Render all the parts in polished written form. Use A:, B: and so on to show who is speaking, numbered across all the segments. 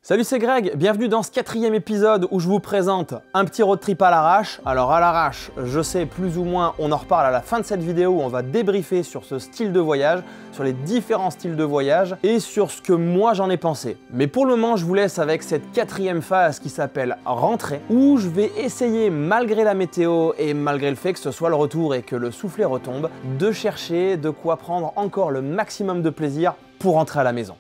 A: Salut, c'est Greg, bienvenue dans ce 4e épisode où je vous présente un petit road trip à l'arrache. Alors à l'arrache, je sais plus ou moins, on en reparle à la fin de cette vidéo où on va débriefer sur ce style de voyage, sur les différents styles de voyage et sur ce que moi j'en ai pensé. Mais pour le moment, je vous laisse avec cette 4e phase qui s'appelle rentrée, où je vais essayer, malgré la météo et malgré le fait que ce soit le retour et que le soufflet retombe, de chercher de quoi prendre encore le maximum de plaisir pour rentrer à la maison.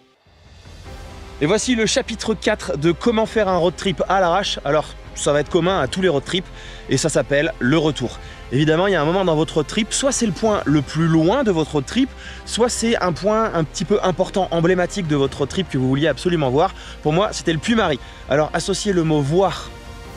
A: Et voici le chapitre 4 de comment faire un road trip à l'arrache. Alors ça va être commun à tous les road trips et ça s'appelle le retour. Évidemment, il y a un moment dans votre road trip, soit c'est le point le plus loin de votre road trip, soit c'est un point un petit peu important, emblématique de votre road trip que vous vouliez absolument voir. Pour moi, c'était le Puy-Mary. Alors associer le mot voir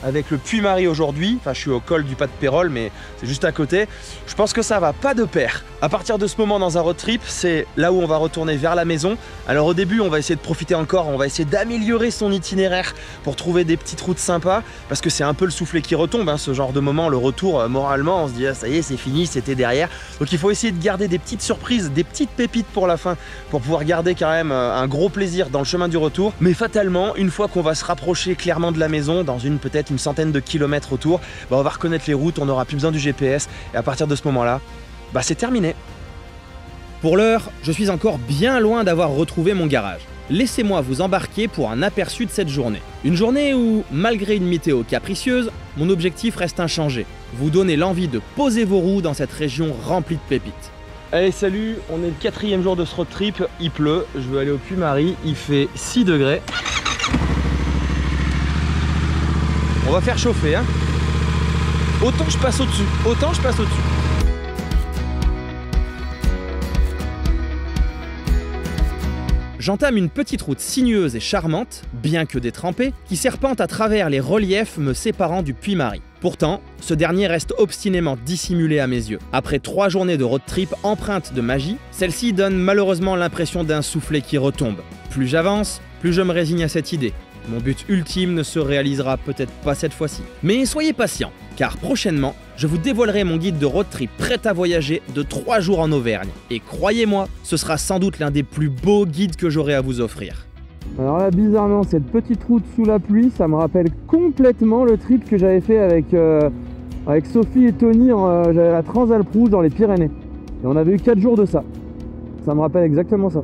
A: avec le Puy-Mary aujourd'hui, enfin je suis au col du Pas de Pérol mais c'est juste à côté, je pense que ça va pas de pair. À partir de ce moment dans un road trip, c'est là où on va retourner vers la maison. Alors au début on va essayer de profiter encore, on va essayer d'améliorer son itinéraire pour trouver des petites routes sympas, parce que c'est un peu le soufflet qui retombe, hein, ce genre de moment, le retour moralement on se dit ah, ça y est c'est fini, c'était derrière. Donc il faut essayer de garder des petites surprises, des petites pépites pour la fin, pour pouvoir garder quand même un gros plaisir dans le chemin du retour. Mais fatalement, une fois qu'on va se rapprocher clairement de la maison, dans peut-être une centaine de kilomètres autour, bah on va reconnaître les routes, on n'aura plus besoin du GPS et à partir de ce moment-là, bah c'est terminé. Pour l'heure, je suis encore bien loin d'avoir retrouvé mon garage. Laissez-moi vous embarquer pour un aperçu de cette journée. Une journée où, malgré une météo capricieuse, mon objectif reste inchangé. Vous donner l'envie de poser vos roues dans cette région remplie de pépites. Allez salut, on est le 4e jour de ce road trip, il pleut, je veux aller au Puy-Mary, il fait 6 degrés. On va faire chauffer, hein. Autant je passe au-dessus, autant je passe au-dessus. J'entame une petite route sinueuse et charmante, bien que détrempée, qui serpente à travers les reliefs me séparant du Puy-Mary. Pourtant, ce dernier reste obstinément dissimulé à mes yeux. Après 3 journées de road trip empreintes de magie, celle-ci donne malheureusement l'impression d'un soufflet qui retombe. Plus j'avance, plus je me résigne à cette idée. Mon but ultime ne se réalisera peut-être pas cette fois-ci. Mais soyez patients, car prochainement, je vous dévoilerai mon guide de road trip prêt à voyager de 3 jours en Auvergne. Et croyez-moi, ce sera sans doute l'un des plus beaux guides que j'aurai à vous offrir.
B: Alors là, bizarrement, cette petite route sous la pluie, ça me rappelle complètement le trip que j'avais fait avec Sophie et Tony. J'avais la Transalp Rouge dans les Pyrénées. Et on avait eu 4 jours de ça. Ça me rappelle exactement ça.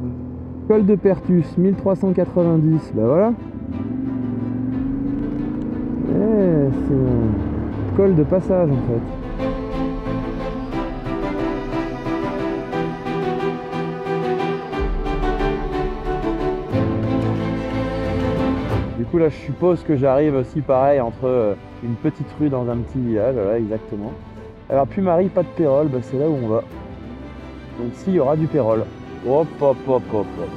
B: Col de Pertus, 1390, ben voilà. C'est un col de passage en fait. Du coup là je suppose que j'arrive aussi pareil entre une petite rue dans un petit village, voilà exactement. Alors Puy-Mary, Pas de Pérol, bah, c'est là où on va. Donc s'il y aura du Pérol. Hop hop hop hop hop.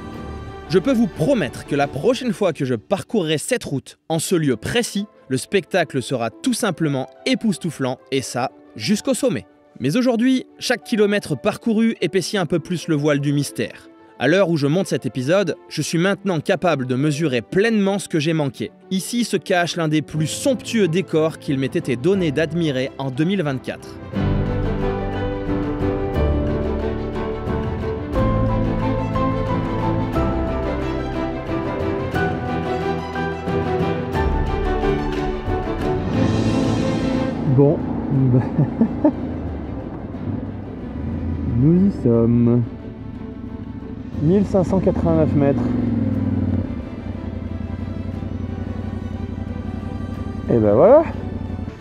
A: Je peux vous promettre que la prochaine fois que je parcourrai cette route, en ce lieu précis, le spectacle sera tout simplement époustouflant, et ça, jusqu'au sommet. Mais aujourd'hui, chaque kilomètre parcouru épaissit un peu plus le voile du mystère. À l'heure où je monte cet épisode, je suis maintenant capable de mesurer pleinement ce que j'ai manqué. Ici se cache l'un des plus somptueux décors qu'il m'ait été donné d'admirer en 2024.
B: Bon, nous y sommes. 1589 mètres. Et ben voilà.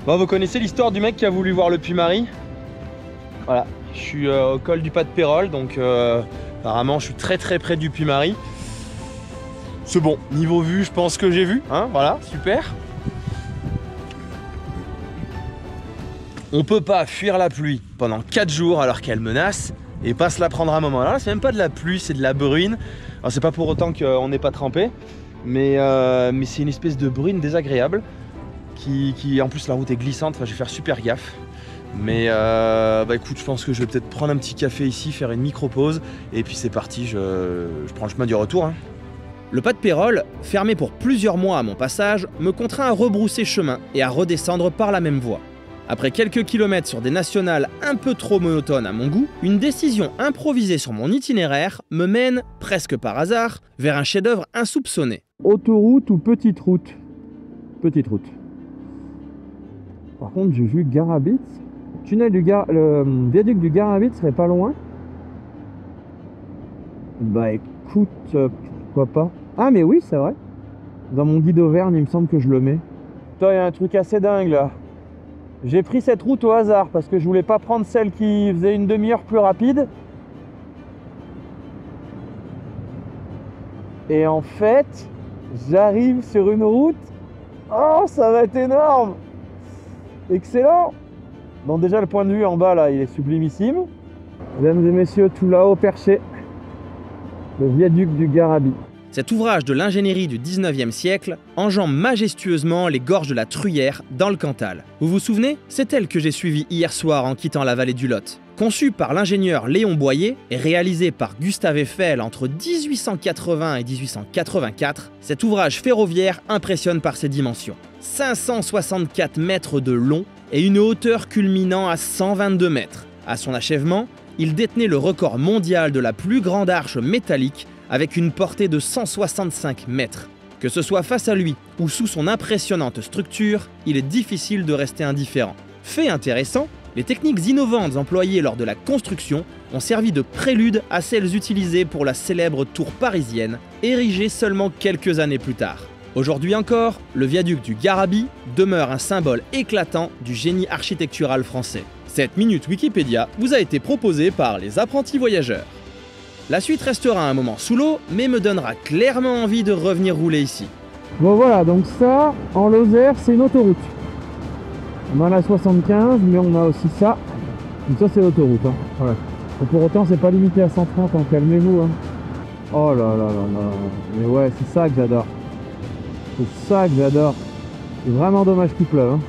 A: Bon, vous connaissez l'histoire du mec qui a voulu voir le Puy-Mary? Voilà, je suis au col du Pas de Pérol, donc apparemment je suis très près du Puy-Mary. C'est bon, niveau vue, je pense que j'ai vu, hein, voilà, super. On peut pas fuir la pluie pendant 4 jours alors qu'elle menace et pas se la prendre un moment. Alors là, c'est même pas de la pluie, c'est de la bruine. Alors c'est pas pour autant qu'on n'est pas trempé, mais c'est une espèce de bruine désagréable qui en plus la route est glissante, enfin je vais faire super gaffe. Mais bah écoute, je pense que je vais peut-être prendre un petit café ici, faire une micro-pause et puis c'est parti, je prends le chemin du retour, hein. Le Pas de Pérol, fermé pour plusieurs mois à mon passage, me contraint à rebrousser chemin et à redescendre par la même voie. Après quelques kilomètres sur des nationales un peu trop monotones à mon goût, une décision improvisée sur mon itinéraire me mène, presque par hasard, vers un chef-d'œuvre insoupçonné.
B: Autoroute ou petite route? Petite route. Par contre, j'ai vu Garabit. Le viaduc du Garabit serait pas loin. Bah écoute, pourquoi pas. Ah mais oui, c'est vrai. Dans mon guide Auvergne, il me semble que je le mets. Putain, il y a un truc assez dingue là. J'ai pris cette route au hasard parce que je voulais pas prendre celle qui faisait une demi-heure plus rapide. Et en fait, j'arrive sur une route. Oh, ça va être énorme! Excellent! Bon, déjà, le point de vue en bas, là, il est sublimissime. Mesdames et messieurs, tout là-haut perché, le viaduc du Garabit.
A: Cet ouvrage de l'ingénierie du 19e siècle enjambe majestueusement les gorges de la Truyère dans le Cantal. Vous vous souvenez? C'est elle que j'ai suivie hier soir en quittant la vallée du Lot. Conçu par l'ingénieur Léon Boyer et réalisé par Gustave Eiffel entre 1880 et 1884, cet ouvrage ferroviaire impressionne par ses dimensions. 564 mètres de long et une hauteur culminant à 122 mètres. À son achèvement, il détenait le record mondial de la plus grande arche métallique avec une portée de 165 mètres. Que ce soit face à lui ou sous son impressionnante structure, il est difficile de rester indifférent. Fait intéressant, les techniques innovantes employées lors de la construction ont servi de prélude à celles utilisées pour la célèbre tour parisienne, érigée seulement quelques années plus tard. Aujourd'hui encore, le viaduc du Garabit demeure un symbole éclatant du génie architectural français. Cette minute Wikipédia vous a été proposée par les apprentis voyageurs. La suite restera un moment sous l'eau, mais me donnera clairement envie de revenir rouler ici.
B: Bon voilà, donc ça, en Lozère, c'est une autoroute. On a la 75, mais on a aussi ça. Donc ça, c'est l'autoroute. Hein. Voilà. Et pour autant, c'est pas limité à 130, hein. Calmez-vous. Hein. Oh là là là là. Mais ouais, c'est ça que j'adore. C'est ça que j'adore. C'est vraiment dommage qu'il pleuve. Hein.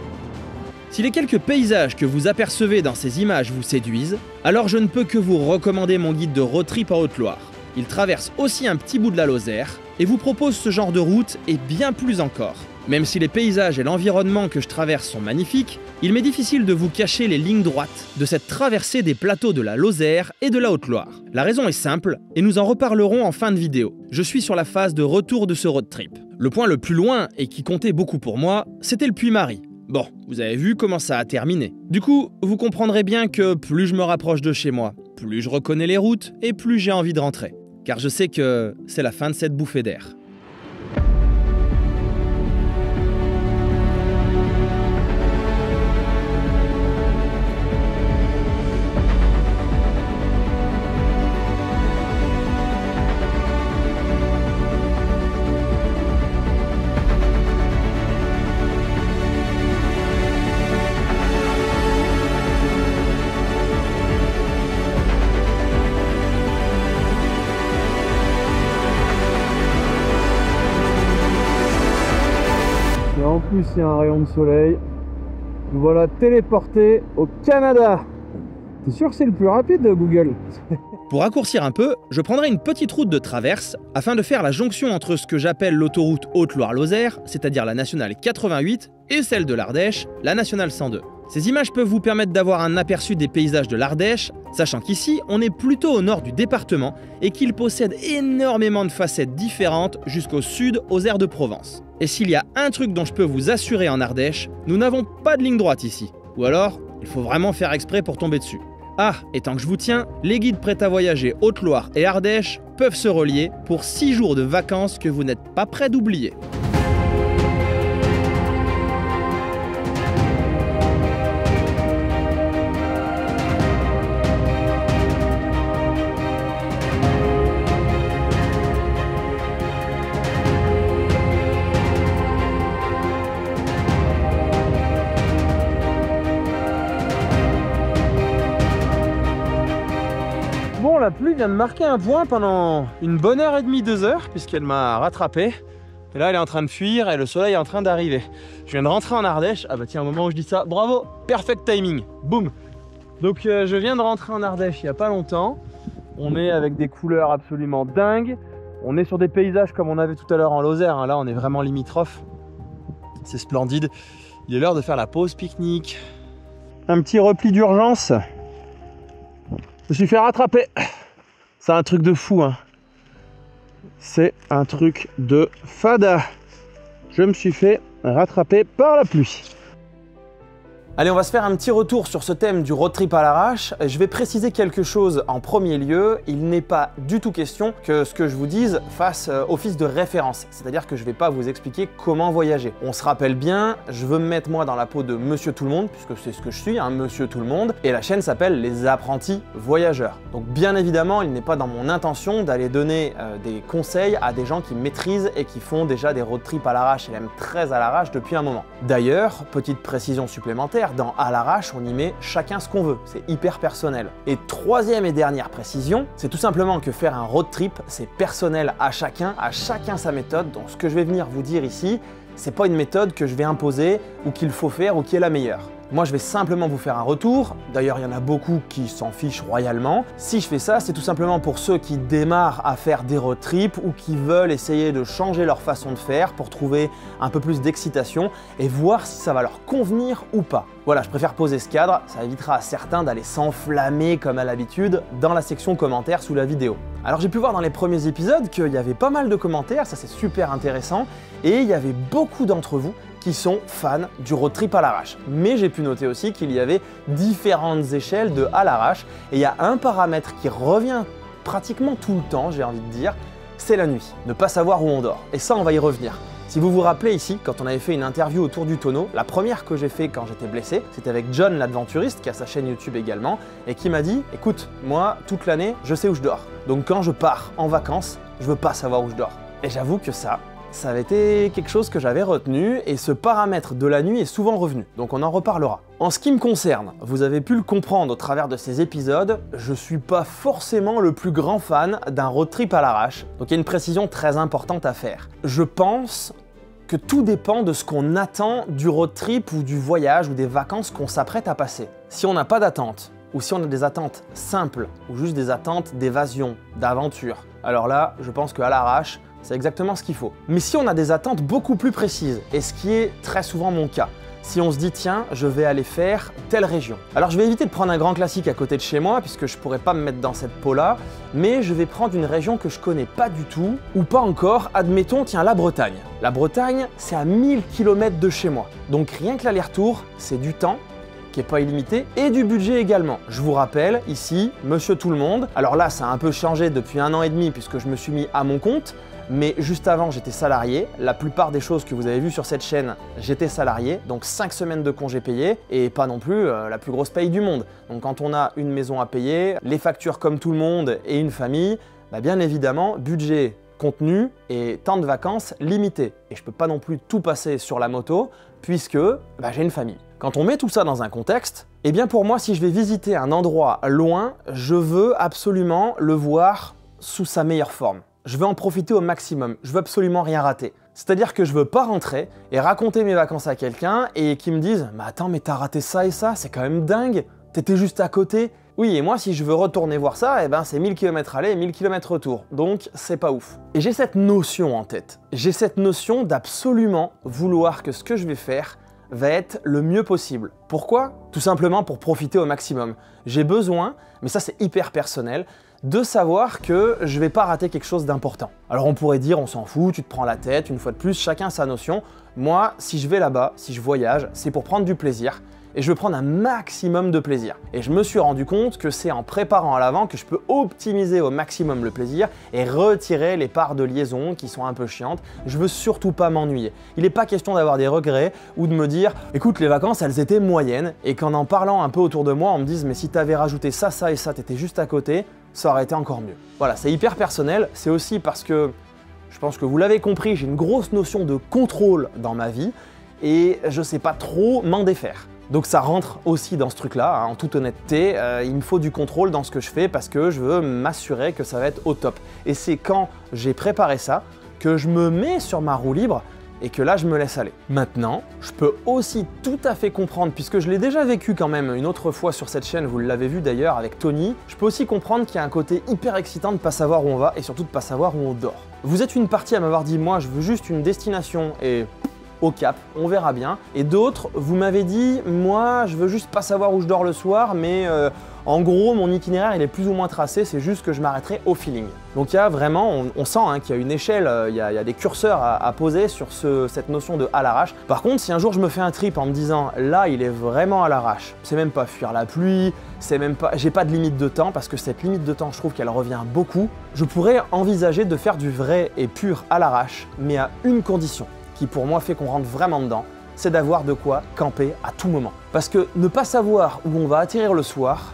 A: Si les quelques paysages que vous apercevez dans ces images vous séduisent, alors je ne peux que vous recommander mon guide de road trip en Haute-Loire. Il traverse aussi un petit bout de la Lozère et vous propose ce genre de route et bien plus encore. Même si les paysages et l'environnement que je traverse sont magnifiques, il m'est difficile de vous cacher les lignes droites de cette traversée des plateaux de la Lozère et de la Haute-Loire. La raison est simple et nous en reparlerons en fin de vidéo. Je suis sur la phase de retour de ce road trip. Le point le plus loin et qui comptait beaucoup pour moi, c'était le Puy-Marie. Bon, vous avez vu comment ça a terminé. Du coup, vous comprendrez bien que plus je me rapproche de chez moi, plus je reconnais les routes et plus j'ai envie de rentrer. Car je sais que c'est la fin de cette bouffée d'air.
B: Et en plus, il y a un rayon de soleil. Nous voilà téléportés au Canada. T'es sûr que c'est le plus rapide de Google?
A: Pour raccourcir un peu, je prendrai une petite route de traverse afin de faire la jonction entre ce que j'appelle l'autoroute Haute-Loire-Lozère, c'est-à-dire la nationale 88, et celle de l'Ardèche, la nationale 102. Ces images peuvent vous permettre d'avoir un aperçu des paysages de l'Ardèche, sachant qu'ici, on est plutôt au nord du département et qu'il possède énormément de facettes différentes jusqu'au sud aux aires de Provence. Et s'il y a un truc dont je peux vous assurer en Ardèche, nous n'avons pas de ligne droite ici. Ou alors, il faut vraiment faire exprès pour tomber dessus. Ah, et tant que je vous tiens, les guides prêts à voyager Haute-Loire et Ardèche peuvent se relier pour 6 jours de vacances que vous n'êtes pas prêts d'oublier.
B: Bon, la pluie vient de marquer un point pendant une bonne heure et demie, 2 heures, puisqu'elle m'a rattrapé. Et là, elle est en train de fuir et le soleil est en train d'arriver. Je viens de rentrer en Ardèche. Ah bah tiens, au moment où je dis ça, bravo, perfect timing, boum. Donc je viens de rentrer en Ardèche il n'y a pas longtemps. On est avec des couleurs absolument dingues. On est sur des paysages comme on avait tout à l'heure en Lozère. Hein. Là, on est vraiment limitrophe. C'est splendide. Il est l'heure de faire la pause pique-nique. Un petit repli d'urgence. Je me suis fait rattraper. C'est un truc de fou, hein. c'est un truc de fada. Je me suis fait rattraper par la pluie.
A: Allez, on va se faire un petit retour sur ce thème du road trip à l'arrache. Je vais préciser quelque chose en premier lieu. Il n'est pas du tout question que ce que je vous dise fasse office de référence. C'est-à-dire que je ne vais pas vous expliquer comment voyager. On se rappelle bien, je veux me mettre moi dans la peau de Monsieur Tout le Monde, puisque c'est ce que je suis, hein, Monsieur Tout le Monde. Et la chaîne s'appelle Les Apprentis Voyageurs. Donc bien évidemment, il n'est pas dans mon intention d'aller donner des conseils à des gens qui maîtrisent et qui font déjà des road trips à l'arrache et même très à l'arrache depuis un moment. D'ailleurs, petite précision supplémentaire, dans à l'arrache, on y met chacun ce qu'on veut, c'est hyper personnel. Et troisième et dernière précision, c'est tout simplement que faire un road trip, c'est personnel à chacun sa méthode. Donc ce que je vais venir vous dire ici, c'est pas une méthode que je vais imposer ou qu'il faut faire ou qui est la meilleure. Moi, je vais simplement vous faire un retour. D'ailleurs, il y en a beaucoup qui s'en fichent royalement. Si je fais ça, c'est tout simplement pour ceux qui démarrent à faire des road trips ou qui veulent essayer de changer leur façon de faire pour trouver un peu plus d'excitation et voir si ça va leur convenir ou pas. Voilà, je préfère poser ce cadre, ça évitera à certains d'aller s'enflammer comme à l'habitude dans la section commentaires sous la vidéo. Alors j'ai pu voir dans les premiers épisodes qu'il y avait pas mal de commentaires, ça c'est super intéressant, et il y avait beaucoup d'entre vous qui sont fans du road trip à l'arrache. Mais j'ai pu noter aussi qu'il y avait différentes échelles de à l'arrache, et il y a un paramètre qui revient pratiquement tout le temps, j'ai envie de dire, c'est la nuit, ne pas savoir où on dort. Et ça, on va y revenir. Si vous vous rappelez ici, quand on avait fait une interview autour du tonneau, la première que j'ai fait quand j'étais blessé, c'était avec John l'Adventuriste, qui a sa chaîne YouTube également, et qui m'a dit, écoute, moi, toute l'année, je sais où je dors. Donc quand je pars en vacances, je veux pas savoir où je dors. Et j'avoue que ça avait été quelque chose que j'avais retenu, et ce paramètre de la nuit est souvent revenu, donc on en reparlera. En ce qui me concerne, vous avez pu le comprendre au travers de ces épisodes, je suis pas forcément le plus grand fan d'un road trip à l'arrache, donc il y a une précision très importante à faire. Je pense que tout dépend de ce qu'on attend du road trip ou du voyage ou des vacances qu'on s'apprête à passer. Si on n'a pas d'attente, ou si on a des attentes simples, ou juste des attentes d'évasion, d'aventure, alors là, je pense qu'à l'arrache, c'est exactement ce qu'il faut. Mais si on a des attentes beaucoup plus précises, et ce qui est très souvent mon cas, si on se dit tiens, je vais aller faire telle région. Alors je vais éviter de prendre un grand classique à côté de chez moi, puisque je pourrais pas me mettre dans cette peau-là, mais je vais prendre une région que je connais pas du tout, ou pas encore, admettons, tiens, la Bretagne. La Bretagne, c'est à 1000 km de chez moi. Donc rien que l'aller-retour, c'est du temps, qui n'est pas illimité, et du budget également. Je vous rappelle, ici, Monsieur Tout le Monde. Alors là, ça a un peu changé depuis 1 an et demi, puisque je me suis mis à mon compte, mais juste avant, j'étais salarié. La plupart des choses que vous avez vues sur cette chaîne, j'étais salarié, donc 5 semaines de congés payés, et pas non plus la plus grosse paye du monde. Donc quand on a une maison à payer, les factures comme tout le monde, et une famille, bah bien évidemment, budget contenu et temps de vacances limité. Et je peux pas non plus tout passer sur la moto, puisque j'ai une famille. Quand on met tout ça dans un contexte, eh bien pour moi, si je vais visiter un endroit loin, je veux absolument le voir sous sa meilleure forme. Je veux en profiter au maximum, je veux absolument rien rater. C'est-à-dire que je veux pas rentrer et raconter mes vacances à quelqu'un et qu'il me dise « Mais attends, mais t'as raté ça et ça, c'est quand même dingue, t'étais juste à côté ». Oui, et moi, si je veux retourner voir ça, eh ben c'est 1000 km aller et 1000 km retour. Donc, c'est pas ouf. Et j'ai cette notion en tête. J'ai cette notion d'absolument vouloir que ce que je vais faire va être le mieux possible. Pourquoi? Tout simplement pour profiter au maximum. J'ai besoin, mais ça c'est hyper personnel, de savoir que je vais pas rater quelque chose d'important. Alors on pourrait dire on s'en fout, tu te prends la tête, une fois de plus, chacun sa notion. Moi, si je vais là-bas, si je voyage, c'est pour prendre du plaisir. Et je veux prendre un maximum de plaisir. Et je me suis rendu compte que c'est en préparant à l'avant que je peux optimiser au maximum le plaisir et retirer les parts de liaison qui sont un peu chiantes. Je veux surtout pas m'ennuyer. Il n'est pas question d'avoir des regrets ou de me dire « Écoute, les vacances, elles étaient moyennes » et qu'en en parlant un peu autour de moi, on me dise « Mais si t'avais rajouté ça, ça et ça, t'étais juste à côté, ça aurait été encore mieux. » Voilà, c'est hyper personnel. C'est aussi parce que, je pense que vous l'avez compris, j'ai une grosse notion de contrôle dans ma vie et je sais pas trop m'en défaire. Donc ça rentre aussi dans ce truc-là, hein, en toute honnêteté, il me faut du contrôle dans ce que je fais parce que je veux m'assurer que ça va être au top. Et c'est quand j'ai préparé ça que je me mets sur ma roue libre et que là je me laisse aller. Maintenant, je peux aussi tout à fait comprendre, puisque je l'ai déjà vécu quand même une autre fois sur cette chaîne, vous l'avez vu d'ailleurs avec Tony, je peux aussi comprendre qu'il y a un côté hyper excitant de pas savoir où on va et surtout de pas savoir où on dort. Vous êtes une partie à m'avoir dit « Moi je veux juste une destination et au cap, on verra bien. Et d'autres, vous m'avez dit, moi je veux juste pas savoir où je dors le soir, mais en gros mon itinéraire il est plus ou moins tracé, c'est juste que je m'arrêterai au feeling. Donc il y a vraiment, on sent hein, qu'il y a une échelle, il y a des curseurs à poser sur cette notion de à l'arrache. Par contre, si un jour je me fais un trip en me disant, là il est vraiment à l'arrache, c'est même pas fuir la pluie, c'est même pas, j'ai pas de limite de temps, parce que cette limite de temps je trouve qu'elle revient beaucoup, je pourrais envisager de faire du vrai et pur à l'arrache, mais à une condition, qui pour moi fait qu'on rentre vraiment dedans, c'est d'avoir de quoi camper à tout moment. Parce que ne pas savoir où on va atterrir le soir,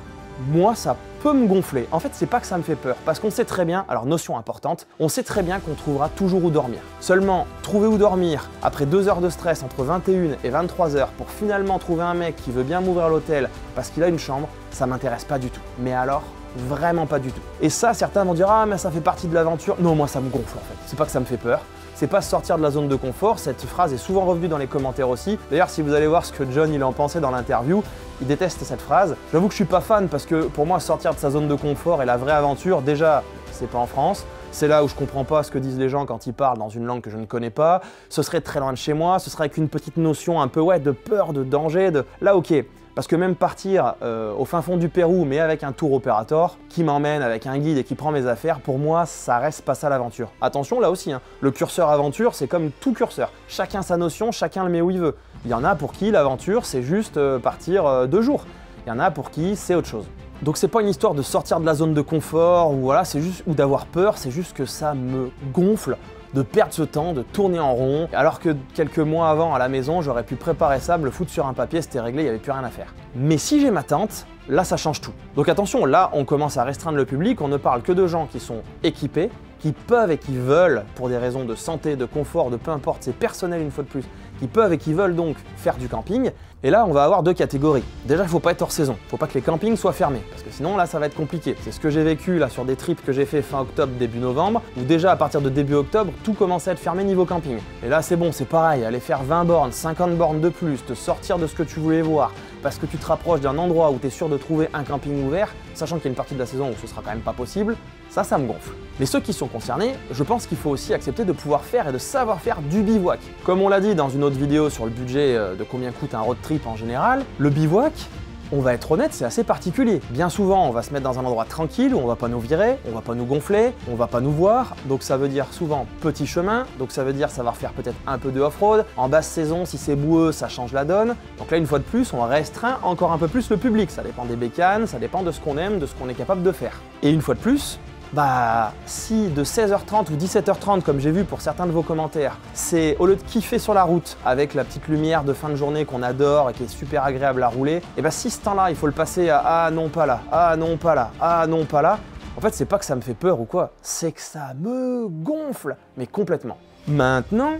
A: moi ça peut me gonfler. En fait, c'est pas que ça me fait peur, parce qu'on sait très bien, alors notion importante, on sait très bien qu'on trouvera toujours où dormir. Seulement, trouver où dormir après 2 heures de stress entre 21 et 23 heures pour finalement trouver un mec qui veut bien m'ouvrir l'hôtel parce qu'il a une chambre, ça m'intéresse pas du tout. Mais alors, vraiment pas du tout. Et ça, certains vont dire, ah mais ça fait partie de l'aventure. Non, moi ça me gonfle en fait. C'est pas que ça me fait peur. C'est pas sortir de la zone de confort, cette phrase est souvent revenue dans les commentaires aussi. D'ailleurs, si vous allez voir ce que John il en pensait dans l'interview, il déteste cette phrase. J'avoue que je suis pas fan parce que pour moi, sortir de sa zone de confort et la vraie aventure, déjà, c'est pas en France. C'est là où je comprends pas ce que disent les gens quand ils parlent dans une langue que je ne connais pas. Ce serait très loin de chez moi, ce serait avec une petite notion un peu ouais, de peur, de danger, de... Là, ok. Parce que même partir au fin fond du Pérou, mais avec un tour opérateur qui m'emmène avec un guide et qui prend mes affaires, pour moi, ça reste pas ça l'aventure. Attention là aussi, hein, le curseur aventure, c'est comme tout curseur. Chacun sa notion, chacun le met où il veut. Il y en a pour qui l'aventure, c'est juste partir 2 jours. Il y en a pour qui c'est autre chose. Donc c'est pas une histoire de sortir de la zone de confort ou voilà, c'est juste ou d'avoir peur, c'est juste que ça me gonfle de perdre ce temps, de tourner en rond, alors que quelques mois avant à la maison, j'aurais pu préparer ça, me le foutre sur un papier, c'était réglé, il n'y avait plus rien à faire. Mais si j'ai ma tente, là ça change tout. Donc attention, là on commence à restreindre le public, on ne parle que de gens qui sont équipés, qui peuvent et qui veulent, pour des raisons de santé, de confort, de peu importe, c'est personnel une fois de plus, qui peuvent et qui veulent donc faire du camping. Et là, on va avoir 2 catégories. Déjà, il ne faut pas être hors saison. Il ne faut pas que les campings soient fermés, parce que sinon, là, ça va être compliqué. C'est ce que j'ai vécu là sur des trips que j'ai fait fin octobre, début novembre, où déjà, à partir de début octobre, tout commençait à être fermé niveau camping. Et là, c'est bon, c'est pareil, aller faire 20 bornes, 50 bornes de plus, te sortir de ce que tu voulais voir, parce que tu te rapproches d'un endroit où tu es sûr de trouver un camping ouvert, sachant qu'il y a une partie de la saison où ce sera quand même pas possible, ça me gonfle. Mais ceux qui sont concernés, je pense qu'il faut aussi accepter de pouvoir faire et de savoir faire du bivouac. Comme on l'a dit dans une autre vidéo sur le budget de combien coûte un road trip en général, le bivouac, on va être honnête, c'est assez particulier. Bien souvent, on va se mettre dans un endroit tranquille où on va pas nous virer, on va pas nous gonfler, on va pas nous voir. Donc ça veut dire souvent petit chemin, donc ça veut dire savoir faire peut-être un peu de off-road. En basse saison, si c'est boueux, ça change la donne. Donc là, une fois de plus, on restreint encore un peu plus le public. Ça dépend des bécanes, ça dépend de ce qu'on aime, de ce qu'on est capable de faire. Et une fois de plus, bah si de 16h30 ou 17h30 comme j'ai vu pour certains de vos commentaires, c'est au lieu de kiffer sur la route avec la petite lumière de fin de journée qu'on adore et qui est super agréable à rouler, et bah si ce temps-là il faut le passer à ah non pas là, ah non pas là, ah non pas là, en fait c'est pas que ça me fait peur ou quoi, c'est que ça me gonfle, mais complètement. Maintenant,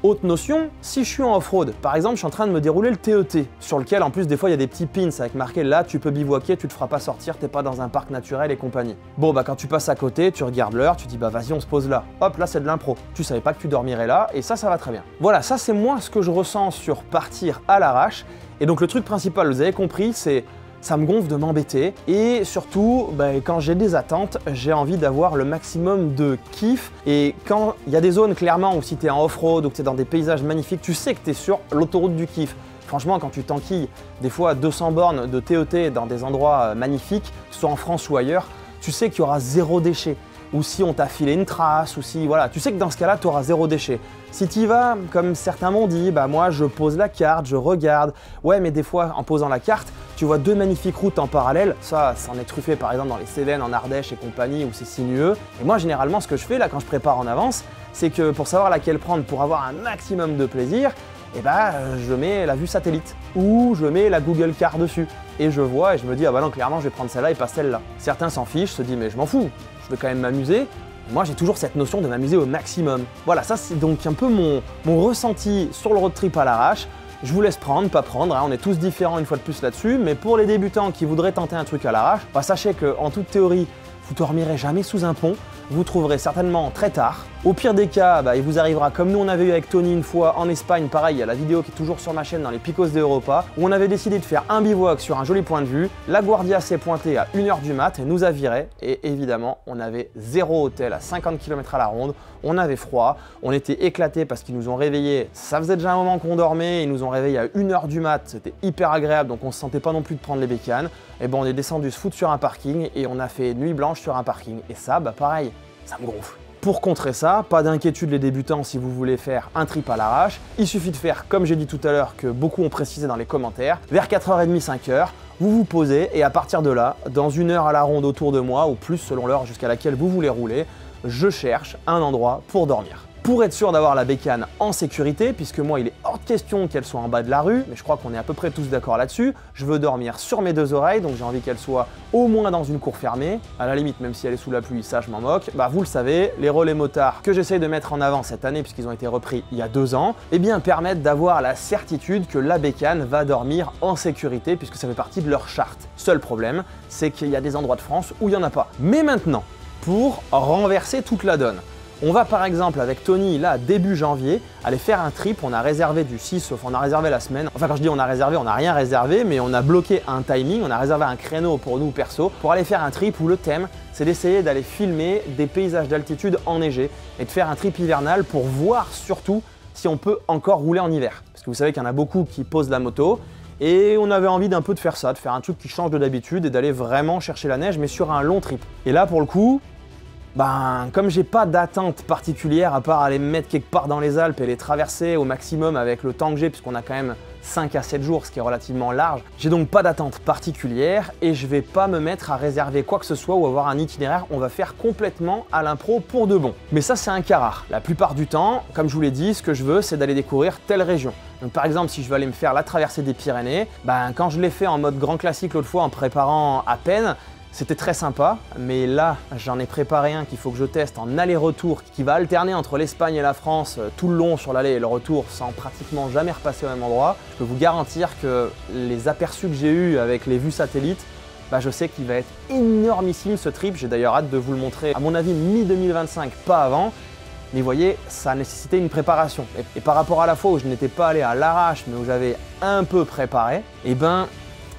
A: autre notion, si je suis en off-road, par exemple je suis en train de me dérouler le TET, sur lequel en plus des fois il y a des petits pins avec marqué là tu peux bivouaquer, tu te feras pas sortir, t'es pas dans un parc naturel et compagnie. Bon bah quand tu passes à côté, tu regardes l'heure, tu dis bah vas-y on se pose là, hop là c'est de l'impro, tu savais pas que tu dormirais là et ça va très bien. Voilà, ça c'est moi ce que je ressens sur partir à l'arrache et donc le truc principal, vous avez compris, c'est ça me gonfle de m'embêter et surtout, quand j'ai des attentes, j'ai envie d'avoir le maximum de kiff et quand il y a des zones clairement où si tu es en off-road ou que tu es dans des paysages magnifiques, tu sais que tu es sur l'autoroute du kiff. Franchement, quand tu t'enquilles des fois 200 bornes de TET dans des endroits magnifiques, que ce soit en France ou ailleurs, tu sais qu'il y aura 0 déchet. Ou si on t'a filé une trace, ou si voilà, tu sais que dans ce cas-là, tu auras 0 déchet. Si tu y vas, comme certains m'ont dit, bah moi je pose la carte, je regarde. Ouais, mais des fois en posant la carte, tu vois 2 magnifiques routes en parallèle. Ça en est truffé par exemple dans les Cévennes, en Ardèche et compagnie, où c'est sinueux. Et moi généralement, ce que je fais là quand je prépare en avance, c'est que pour savoir laquelle prendre pour avoir un maximum de plaisir, je mets la vue satellite ou je mets la Google Car dessus et je vois et je me dis ah bah non clairement je vais prendre celle-là et pas celle-là. Certains s'en fichent, se disent mais je m'en fous, je veux quand même m'amuser. Moi j'ai toujours cette notion de m'amuser au maximum. Voilà, ça c'est donc un peu mon ressenti sur le road trip à l'arrache. Je vous laisse prendre, pas prendre, hein, on est tous différents une fois de plus là-dessus, mais pour les débutants qui voudraient tenter un truc à l'arrache, sachez qu'en toute théorie, vous dormirez jamais sous un pont, vous trouverez certainement très tard, Au pire des cas, il vous arrivera comme nous on avait eu avec Tony une fois en Espagne, pareil, il y a la vidéo qui est toujours sur ma chaîne dans les Picos de Europa, où on avait décidé de faire un bivouac sur un joli point de vue. La Guardia s'est pointée à 1 h du mat et nous a viré, et évidemment on avait 0 hôtel à 50 km à la ronde, on avait froid, on était éclatés parce qu'ils nous ont réveillés, ça faisait déjà un moment qu'on dormait, ils nous ont réveillés à 1 h du mat, c'était hyper agréable donc on se sentait pas non plus de prendre les bécanes, et on est descendu se foutre sur un parking et on a fait nuit blanche sur un parking, et ça pareil, ça me gonfle. Pour contrer ça, pas d'inquiétude les débutants si vous voulez faire un trip à l'arrache, il suffit de faire comme j'ai dit tout à l'heure, que beaucoup ont précisé dans les commentaires, vers 4h30, 5h, vous vous posez et à partir de là, dans 1 heure à la ronde autour de moi, ou plus selon l'heure jusqu'à laquelle vous voulez rouler, je cherche un endroit pour dormir. Pour être sûr d'avoir la bécane en sécurité, puisque moi il est hors de question qu'elle soit en bas de la rue, mais je crois qu'on est à peu près tous d'accord là-dessus, je veux dormir sur mes 2 oreilles, donc j'ai envie qu'elle soit au moins dans une cour fermée, à la limite même si elle est sous la pluie, ça je m'en moque. Vous le savez, les relais motards que j'essaye de mettre en avant cette année, puisqu'ils ont été repris il y a 2 ans, permettent d'avoir la certitude que la bécane va dormir en sécurité, puisque ça fait partie de leur charte. Seul problème, c'est qu'il y a des endroits de France où il n'y en a pas. Mais maintenant, pour renverser toute la donne, on va par exemple avec Tony, là, début janvier, aller faire un trip. On a réservé du 6, on a réservé la semaine. Enfin, quand je dis on a réservé, on n'a rien réservé, mais on a bloqué un timing, on a réservé un créneau pour nous perso, pour aller faire un trip où le thème, c'est d'essayer d'aller filmer des paysages d'altitude enneigés et de faire un trip hivernal pour voir surtout si on peut encore rouler en hiver. Parce que vous savez qu'il y en a beaucoup qui posent la moto, et on avait envie d'un peu de faire ça, de faire un truc qui change de d'habitude et d'aller vraiment chercher la neige, mais sur un long trip. Et là, pour le coup, comme j'ai pas d'attente particulière à part aller me mettre quelque part dans les Alpes et les traverser au maximum avec le temps que j'ai, puisqu'on a quand même 5 à 7 jours, ce qui est relativement large, j'ai donc pas d'attente particulière et je vais pas me mettre à réserver quoi que ce soit ou avoir un itinéraire, on va faire complètement à l'impro pour de bon. Mais ça c'est un cas rare. La plupart du temps, comme je vous l'ai dit, ce que je veux c'est d'aller découvrir telle région. Donc par exemple, si je veux aller me faire la traversée des Pyrénées, quand je l'ai fait en mode grand classique l'autre fois en préparant à peine, c'était très sympa, mais là j'en ai préparé un qu'il faut que je teste en aller-retour qui va alterner entre l'Espagne et la France tout le long sur l'aller et le retour sans pratiquement jamais repasser au même endroit. Je peux vous garantir que les aperçus que j'ai eus avec les vues satellites, je sais qu'il va être énormissime ce trip. J'ai d'ailleurs hâte de vous le montrer, à mon avis mi-2025, pas avant. Mais vous voyez, ça a nécessité une préparation. Et par rapport à la fois où je n'étais pas allé à l'arrache, mais où j'avais un peu préparé,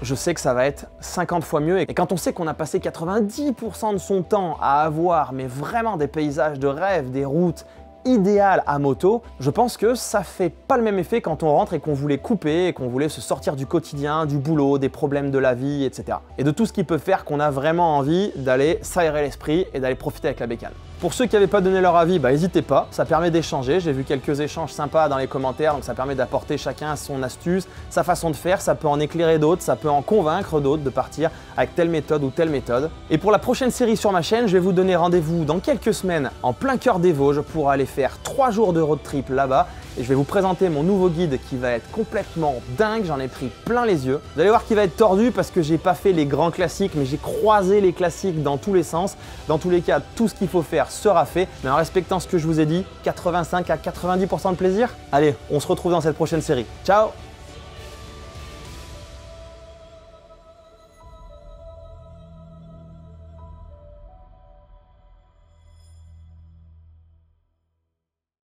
A: je sais que ça va être 50 fois mieux. Et quand on sait qu'on a passé 90% de son temps à avoir mais vraiment des paysages de rêve, des routes idéales à moto, je pense que ça fait pas le même effet quand on rentre et qu'on voulait couper et qu'on voulait se sortir du quotidien, du boulot, des problèmes de la vie, etc. Et de tout ce qui peut faire qu'on a vraiment envie d'aller s'aérer l'esprit et d'aller profiter avec la bécane. Pour ceux qui n'avaient pas donné leur avis, n'hésitez pas, ça permet d'échanger. J'ai vu quelques échanges sympas dans les commentaires, donc ça permet d'apporter chacun son astuce, sa façon de faire, ça peut en éclairer d'autres, ça peut en convaincre d'autres de partir avec telle méthode ou telle méthode. Et pour la prochaine série sur ma chaîne, je vais vous donner rendez-vous dans quelques semaines en plein cœur des Vosges pour aller faire 3 jours de road trip là-bas. Et je vais vous présenter mon nouveau guide qui va être complètement dingue, j'en ai pris plein les yeux. Vous allez voir qu'il va être tordu parce que j'ai pas fait les grands classiques, mais j'ai croisé les classiques dans tous les sens. Dans tous les cas, tout ce qu'il faut faire sera fait, mais en respectant ce que je vous ai dit, 85 à 90% de plaisir. Allez, on se retrouve dans cette prochaine série. Ciao!